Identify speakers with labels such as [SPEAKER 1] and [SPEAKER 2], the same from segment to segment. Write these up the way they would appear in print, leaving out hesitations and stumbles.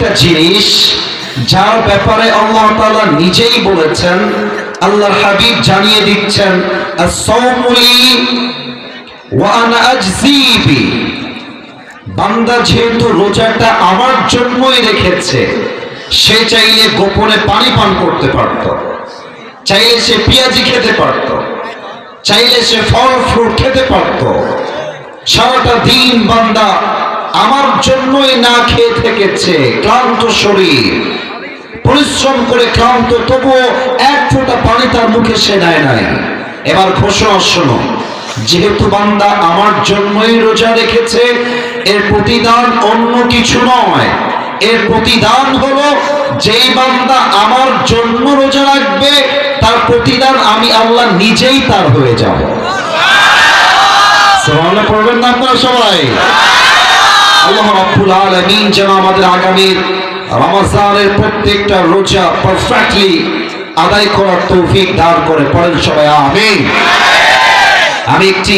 [SPEAKER 1] একটা জিনিস যার ব্যাপারে আল্লাহ তাআলা নিজেই বলেছেন, আল্লাহর হাবিব জানিয়ে দিচ্ছেন, আস-সাওমু লি ওয়া আনা আজজি বি। বান্দা যেহেতু রোজাটা আমার জন্যই রেখেছে, সে চাইলে গোপনে পানি পান করতে পারত, চাইলে সে পেঁয়াজি খেতে পারত, চাইলে সে ফল ফ্রুট খেতে পারত। সারাটা দিন বান্দা আমার জন্যই না খেয়ে থেকেছে, ক্লান্ত শরীর, পরিশ্রম করে ক্লান্ত, তবুও এক ফোঁটা পানি তার মুখে সে নেয় নাই। এবার ঘোষণা শোনো, যেহেতু বান্দা আমার জন্যই রোজা রেখেছে, এর প্রতিদান অন্য কিছু নয়, এর প্রতিদান হলো যেই বান্দা আমার জন্য রোজা রাখবে, তার প্রতিদান আমি আল্লাহ নিজেই তার হয়ে যাব। সুবহানাল্লাহ পড়বেন না আপনারা সবাই? আল্লাহ রাব্বুল আলামিন যেন আমাদের আগামী রমজানের প্রত্যেকটা রোজা পারফেক্টলি আদায় করার তৌফিক দান করে। পড়েন সবাই আমিন। আমি একটি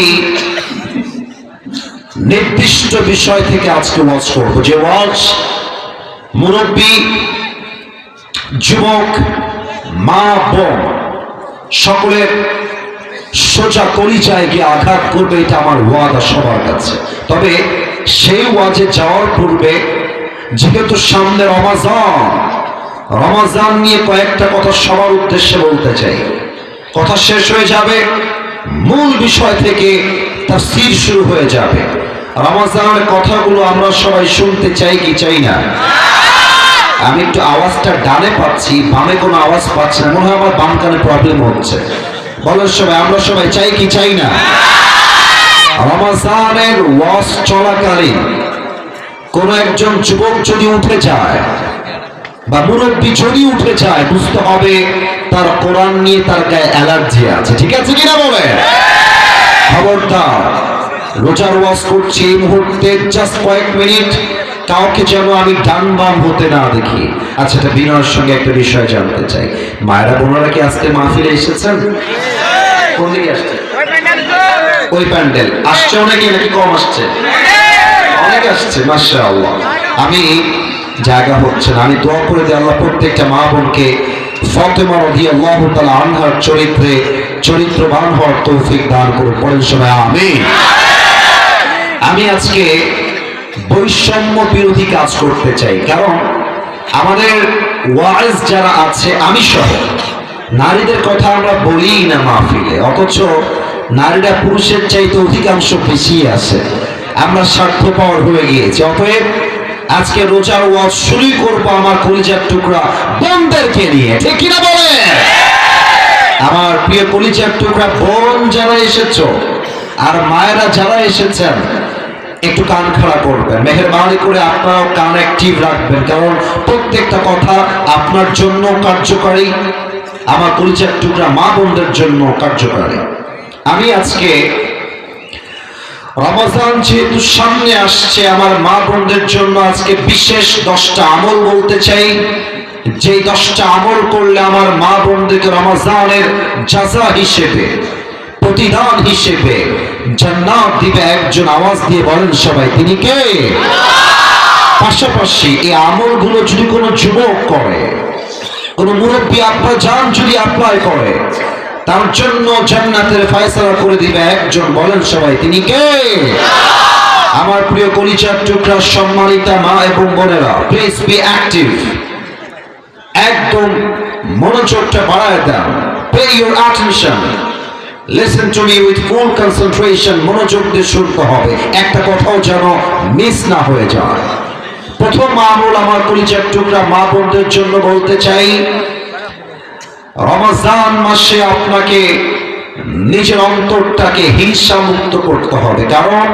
[SPEAKER 1] নির্দিষ্ট বিষয় থেকে আজকে ওয়াজ করব, যে ওয়াজ মুরব্বী, যুবক, মা, বোন সকলের সোজা কলিজায় গিয়ে আঘাত করবে, এটা আমার ওয়াদা সবার কাছে। তবে সেই ওয়াজে যাওয়ার পূর্বে, যেহেতু সামনে রমাজান নিয়ে কয়েকটা কথা সবার উদ্দেশ্যে বলতে চাই। কথা শেষ হয়ে যাবে, মূল বিষয় থেকে তাফসীর শুরু হয়ে যাবে। রমাজানের কথাগুলো আমরা সবাই শুনতে চাই কি চাই না? আমি একটু আওয়াজটা ডানে পাচ্ছি, বামে কোনো আওয়াজ পাচ্ছি না, মনে হয় আমার বাম কানে প্রবলেম হচ্ছে। বলেন সবাই, আমরা সবাই চাই কি চাই না? রমাজানের ওয়াজ চলাকালীন কোন একজন যুবক যদি উঠে যায় বা মুরব্বী যদি উঠে যায়, বুঝতে হবে তার কোরআন নিয়ে তার গায়ে অ্যালার্জি আছে। ঠিক আছে কিনা বলে? খবরদার, রোজার ওয়াজ করছি এই মুহূর্তে, জাস্ট কয়েক মিনিট কাউকে যেন আমি ডান বাম হতে না দেখি। আচ্ছা, এটা বিনয়ের সঙ্গে একটা বিষয় জানতে চাই, মায়েরা বোনেরা কি আজকে মাহফিলে এসেছেন? কোন দিকে আসছে? ওই প্যান্ডেল আসছে অনেকে নাকি কম আসছে? অনেক আসছে, মাশাআল্লাহ। আমি জায়গা হচ্ছে না, আমি দোয়া করে দিই আল্লাহ প্রত্যেকটা মা বোনকে ফাতেমা রাদিয়াল্লাহু তাআলা আনহার চরিত্রবান হওয়ার তৌফিক দান করুন। পড়েন সবাই আমিন। আমি আজকে বৈষম্য বিরোধী কাজ করতে চাই, কারণ আমাদের ওয়াইজ যারা আছে, আমি সহ, নারীদের কথা আমরা বলি না মাহফিলে, অথচ নারীরা পুরুষের চাইতে অধিকাংশ বেশি আছে। আমরা স্বার্থপর হয়ে গিয়েছি। অতএব আজকে রোজার ওয়াজ শুরু করবো আমার কলিজার টুকরা বোনদেরকে নিয়ে। ঠিক কিনা বলে? আমার প্রিয় কলিজার টুকরা বোন যারা এসেছো আর মায়েরা যারা এসেছেন, একটু কান খাড়া করবেন, মেহেরবানি করে আপনারাও কান অ্যাক্টিভ রাখবেন, কারণ প্রত্যেকটা কথা আপনার জন্য কার্যকারী, আমার কলিজার টুকরা মা বোনদের জন্য কার্যকারী। আমি আজকে রমজান যেহেতু সামনে আসছে, আমার মা বোনদের জন্য আজকে বিশেষ 10টা আমল বলতে চাই, যে 10টা আমল করলে আমার মা বোনদেরকে রমজানের জাযা হিসেবে, প্রতিদান হিসেবে জান্নাত দিবে একজন। আওয়াজ দিয়ে বলেন সবাই, তিনি কে? পাশাপাশি এই আমলগুলো যদি কোনো যুবক করে, কোনো মুরব্বী আব্বা জান যদি অ্যাপ্লাই করে, তার জন্য জান্নাতের ফয়সালা করে দিবে একজন। বলেন সবাই, তিনি কে? আমার প্রিয় কলিজার টুকরা সম্মানিতা মা এবং বোনেরা, প্লিজ বি অ্যাক্টিভ। একদম মনোযোগটা বাড়ায় দেন। Pay your attention, listen to me with full concentration. মনোযোগ দিয়ে শুনতে হবে, একটা কথাও যেন মিস না হয়ে যায়। প্রথম আমল আমার কলিজার টুকরা মা বোনদের জন্য বলতে চাই, রমজান মাসে আপনাকে নিজের অন্তরটাকে হিংসা মুক্ত করতে হবে, কারণ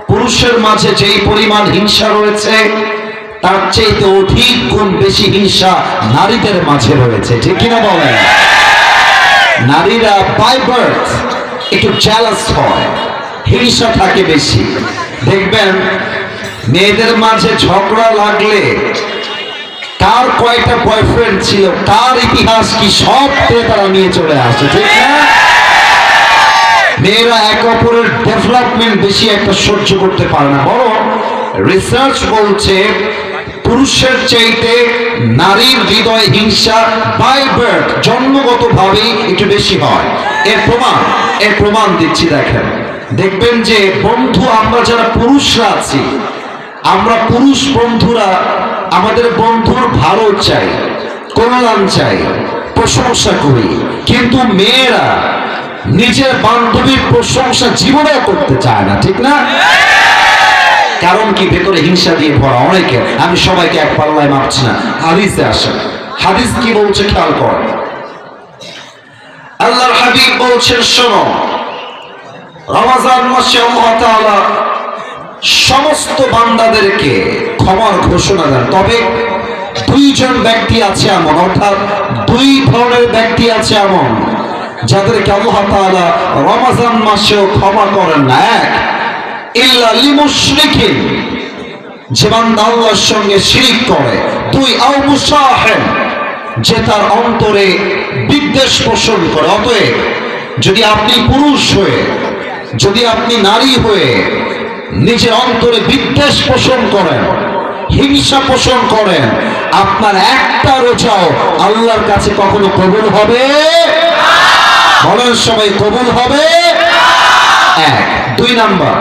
[SPEAKER 1] পুরুষের মাঝে যেই পরিমাণ হিংসা রয়েছে, তার চেয়ে অধিক গুণ বেশি হিংসা নারীদের মাঝে রয়েছে। ঠিক কিনা বলেন? নারীরা বাই বার্থ একটু জ্যালাস হয়, হিংসা থাকে বেশি। দেখবেন মেয়েদের মাঝে ঝগড়া লাগলে কার কয়টা বয়ফ্রেন্ড ছিল, কার ইতিহাস কি, সব তারা নিয়ে চলে আসে। ঠিক না? মেয়েরা এক অপরের ডেভেলপমেন্ট বেশি একটা সহ্য করতে পারে না। বরং রিসার্চ বলছে পুরুষের চাইতে নারীর হৃদয়ে হিংসা বাই বার্থ জন্মগতভাবেই একটু বেশি হয়। এর প্রমাণ দিচ্ছি। দেখবেন যে বন্ধু, আমরা যারা পুরুষরা আছি, আমরা পুরুষ বন্ধুরা আমাদের বন্ধুর ভালো চাই, কল্যাণ চাই, প্রশংসা করি, কিন্তু মেয়েরা নিজের বান্ধবীর প্রশংসা জীবনে করতে চায় না, ঠিক না? কারণ কি? ভেতরে হিংসা দিয়ে ভরা অনেকে। আমি সবাইকে এক পাল্লায় মাপছি না, হাদিসে আসে। হাদিস কি বলছে খেয়াল কর। আল্লাহর হাবিব বলছেন, শোনো, রমজান মাসে আল্লাহ তাআলা সমস্ত বান্দাদেরকে ক্ষমার ঘোষণা দেন, তবে দুইজন ব্যক্তি আছে এমন, অর্থাৎ দুই ধরনের ব্যক্তি আছে এমন যাদেরকে আল্লাহ তাআলা রমজান মাসেও ক্ষমা করেন না। এক, ইল্লা লিমুশরিকিন, যে বান্দা আল্লাহর সঙ্গে শিরক করে। দুই, আও মুসাহিন, যে তার অন্তরে বিদ্বেষ পোষণ করে। অতএব যদি আপনি পুরুষ হয়ে, যদি আপনি নারী হয়ে নিজের অন্তরে বিদ্বেষ পোষণ করেন, হিংসা পোষণ করেন, আপনার একটা রোজাও আল্লাহর কাছে কখনো কবুল হবে? বলেন সবাই, কবুল হবে? এক। দুই নাম্বার,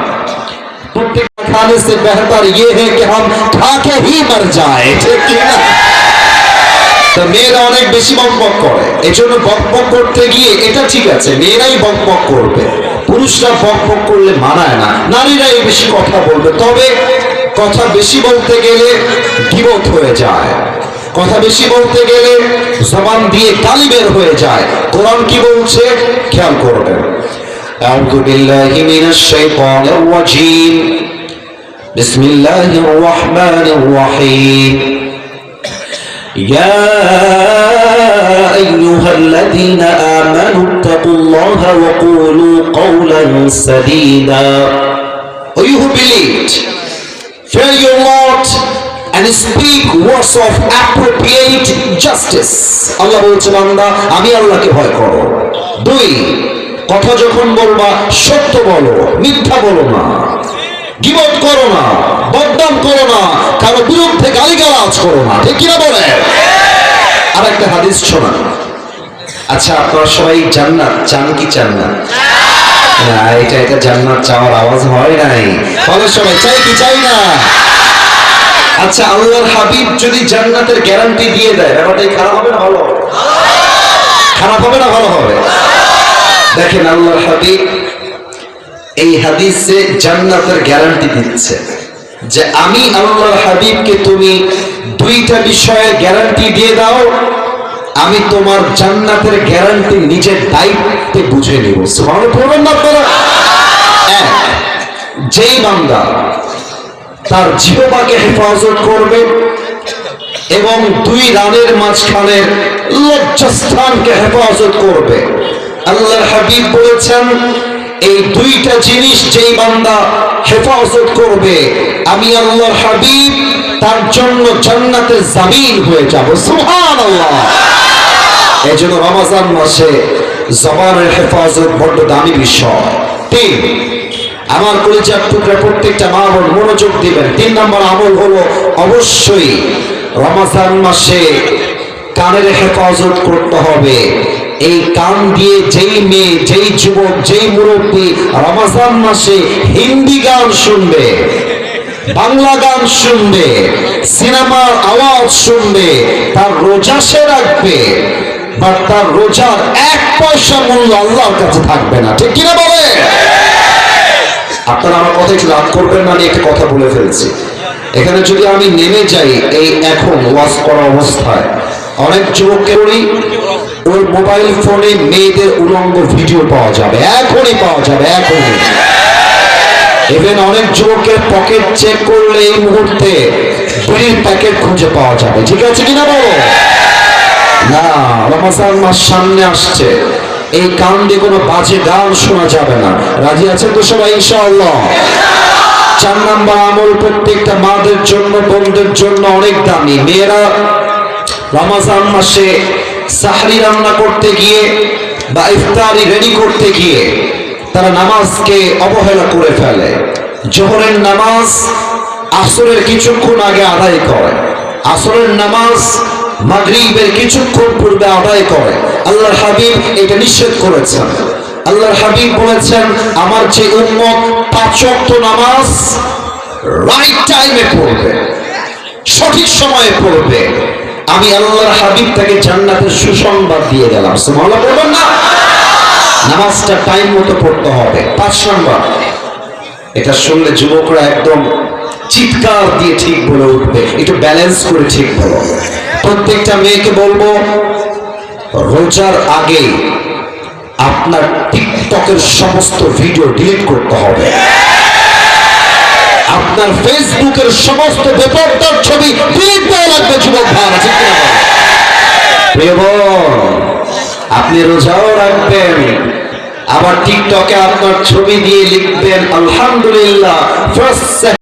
[SPEAKER 1] প্রত্যেক খানে সে বেহতর ये है कि हम खा के ही मर जाए, ঠিক কি না? তো মেয়েরা অনেক বেশি বকবক করে, এজন্য বকবক করতে গিয়ে এটা ঠিক আছে, মেয়েরাই বকবক করবে, পুরুষরা বকবক করলে মানায় না, নারীরাই বেশি কথা বলবে। তবে কথা বেশি বলতে গেলে গীবত হয়ে যায়, কথা বেশি বলতে গেলে জবান দিয়ে গালি বের হয়ে যায়। কোরআন কি বলছে খেয়াল করবেন। আউযু বিল্লাহি মিনাশ শাইতানির রাজীম, বিসমিল্লাহির রাহমানির রাহিম। ইয়া আইয়ুহাল্লাযীনা আমানুত্তাকুল্লাহা ওয়া কুলু কওলান সাদীদা। O you who believed, fear your Lord and speak words of appropriate justice. আল্লাহ বলছে, বান্দা আমি আল্লাহকে ভয় করো। দুই, কথা যখন বলবা সত্য বলো, মিথ্যা বলো না, গীবত করো না, বদনাম করো না, কারো বিরুদ্ধে গালিগালাজ করো না, ঠিক কিনা বলে? আর একটা হাদিস শোনা। আচ্ছা, আপনারা সবাই জান্নাত চান কি চান না? না, এটা জান্নাত চাওয়ার আওয়াজ হয় নাই। বলো সবাই, চাই কি চাই না? আচ্ছা, আল্লাহর হাবিব যদি জান্নাতের গ্যারান্টি দিয়ে দেয়, ব্যাপারটা খারাপ হবে না ভালো হবে? খারাপ হবে না ভালো হবে? দেখেন, আল্লাহর হাবিব এই হাদিসে জান্নাতের গ্যারান্টি দিচ্ছে যে আমি আল্লাহর হাবিবকে তুমি দুইটা বিষয়ে গ্যারান্টি দিয়ে দাও, আমি তোমার জান্নাতের গ্যারান্টি নিজের দায়িত্বে বুঝে নিব। সুবহানাল্লাহ পড়বেন না আপনারা? এক, যেই বান্দা তার জিহ্বাকে হেফাজত করবে এবং দুই রানের মাঝখানের লজ্জাস্থানকে হেফাজত করবে, আল্লাহর হাবিব বলেছেন এই দুইটা জিনিস যেই বান্দা হেফাজত করবে, আমি আল্লাহর হাবিব তার জন্য জান্নাতের জামিন হয়ে যাব। সুবহানাল্লাহ। এজন্য রমজান মাসে জবানের হেফাজত বড় দামি বিষয়। তিন, আমার কলিজার টুকরা প্রত্যেকটা মা বোন মনোযোগ দিবেন। 3 নম্বর আমল হলো অবশ্যই রমজান মাসে কানের হেফাজত করতে হবে। এই কান দিয়ে যেই মেয়ে, যেই যুবক, যেই মুরব্বী রমজান মাসে হিন্দি গান শুনবে, বাংলা গান শুনবে, সিনেমার আওয়াজ শুনবে, তার রোজা সে রাখবে, বাট তার রোজার 1 পয়সা মূল্য আল্লাহর কাছে থাকবে না, ঠিক কিনা বলে? আপনারা আমার কথা একটু রাগ করবেন না, আমি একটা কথা বলে ফেলছি। এখানে যদি আমি নেমে যাই এই এখন ওয়াজ করা অবস্থায়, অনেক যুবকের ওর মোবাইল ফোনে মেয়েদের উলঙ্গ ভিডিও পাওয়া যাবে, এখনই পাওয়া যাবে, এখনই। ইভেন অনেক যুবকের পকেট চেক করলে এই মুহূর্তে বিড়ির প্যাকেট খুঁজে পাওয়া যাবে, ঠিক আছে কিনা বলো? না, রমজান মাস সামনে আসছে, এই কান দিয়ে কোনো বাজে গান শোনা যাবে না। রাজি আছেন তো সবাই ইনশাআল্লাহ? 4 নম্বর আমল প্রত্যেকটা মাদের জন্য, বোনদের জন্য অনেক দামি। মেয়েরা রমজান মাসে সাহরি রান্না করতে গিয়ে বা ইফতারি রেডি করতে গিয়ে তারা নামাজকে অবহেলা করে ফেলে। জোহরের নামাজ আসরের কিছুক্ষণ আগে আদায় করে, আসরের নামাজ মাগরিবের কিছুক্ষণ পূর্বে আদায় করে। আল্লাহর হাবিব এটা নিষেধ করেছেন। আল্লাহর হাবিব বলেছেন, আমার যে উম্মত 5 ওয়াক্ত নামাজ রাইট টাইমে পড়বে, সঠিক সময়ে পড়বে, আমি আল্লাহর হাবিব তাকে জান্নাতের সুসংবাদ দিয়ে গেলাম। সুবহানাল্লাহ বলবেন না? নামাজটা টাইম মতো পড়তে হবে। 5 নম্বর, এটা শুনলে যুবকরা একদম চিৎকার দিয়ে ঠিক বলে উঠবে, একটু ব্যালেন্স করে ঠিক বলো। প্রত্যেকটা মেয়েকে বলবো, রোজার আগে আপনার টিকটকের সমস্ত ভিডিও ডিলিট করতে হবে। আপনার ফেসবুকের সমস্ত বেপরদার ছবি ডিলিট দেওয়া লাগবে যুবক ভাইরা, ঠিক কিনা বলেন? প্রিয় বোন, আপনি রোজাও রাখবেন, আবার টিকটকে আপনার ছবি দিয়ে লিখবেন আলহামদুলিল্লাহ ফার্স্ট